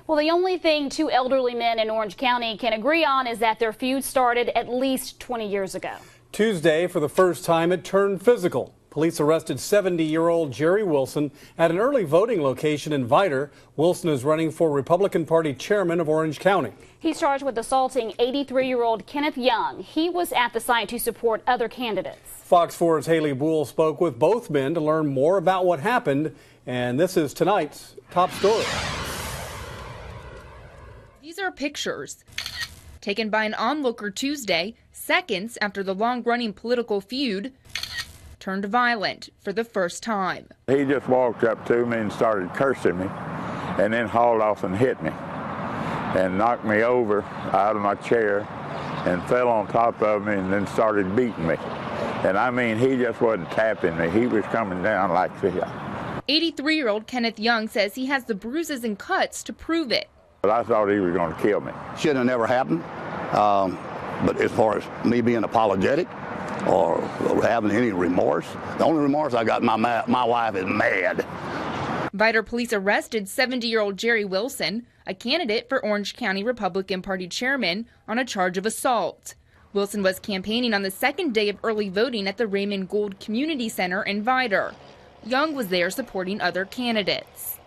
Well, the only thing two elderly men in Orange County can agree on is that their feud started at least 20 years ago. Tuesday, for the first time, it turned physical. Police arrested 70-year-old Jerry Wilson at an early voting location in Vidor. Wilson is running for Republican Party chairman of Orange County. He's charged with assaulting 83-year-old Kenneth Young. He was at the site to support other candidates. Fox 4's Haley Boole spoke with both men to learn more about what happened, and this is tonight's top story. These are pictures taken by an onlooker Tuesday, seconds after the long-running political feud turned violent for the first time. He just walked up to me and started cursing me, and then hauled off and hit me and knocked me over out of my chair and fell on top of me and then started beating me. And I mean, he just wasn't tapping me. He was coming down like this. 83-year-old Kenneth Young says he has the bruises and cuts to prove it. But I thought he was going to kill me. Should have never happened. But as far as me being apologetic or having any remorse, the only remorse I got in my wife is mad. Vidor police arrested 70-year-old Jerry Wilson, a candidate for Orange County Republican Party chairman, on a charge of assault. Wilson was campaigning on the second day of early voting at the Raymond Gould Community Center in Vidor. Young was there supporting other candidates.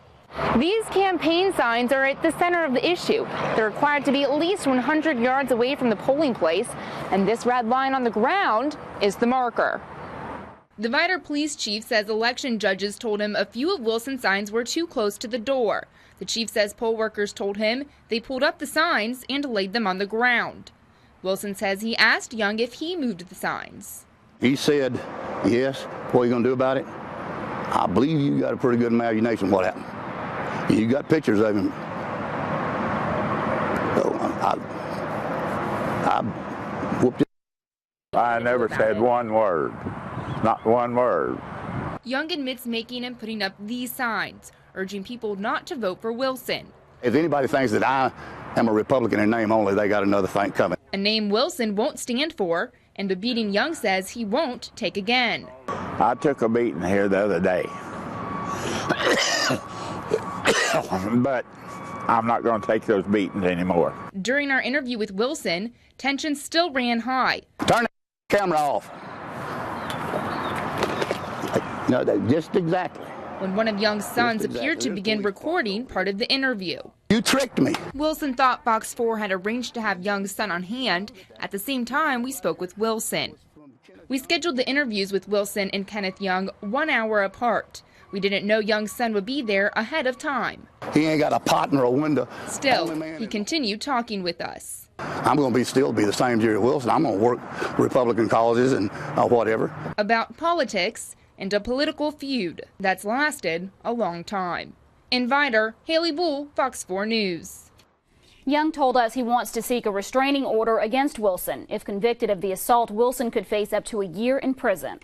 These campaign signs are at the center of the issue. They're required to be at least 100 yards away from the polling place, and this red line on the ground is the marker. The Vidor police chief says election judges told him a few of Wilson's signs were too close to the door. The chief says poll workers told him they pulled up the signs and laid them on the ground. Wilson says he asked Young if he moved the signs. He said, yes. What are you going to do about it? I believe you got a pretty good imagination what happened. You got pictures of him. So I whooped it. I never said one word. Not one word. Young admits making and putting up these signs, urging people not to vote for Wilson. If anybody thinks that I am a Republican in name only, they got another thing coming. A name Wilson won't stand for, and a beating Young says he won't take again. I took a beating here the other day. But I'm not going to take those beatings anymore. During our interview with Wilson, tension still ran high. Turn the camera off. No, just exactly. When one of Young's sons appeared to begin recording part of the interview. You tricked me. Wilson thought Fox 4 had arranged to have Young's son on hand. At the same time, we spoke with Wilson. We scheduled the interviews with Wilson and Kenneth Young 1 hour apart. We didn't know Young's son would be there ahead of time. He ain't got a pot nor a window. Still, he continued talking with us. I'm going to still be the same Jerry Wilson. I'm going to work Republican causes and whatever. About politics and a political feud that's lasted a long time. In Vidor, Haley Boole, Fox 4 News. Young told us he wants to seek a restraining order against Wilson. If convicted of the assault, Wilson could face up to a year in prison.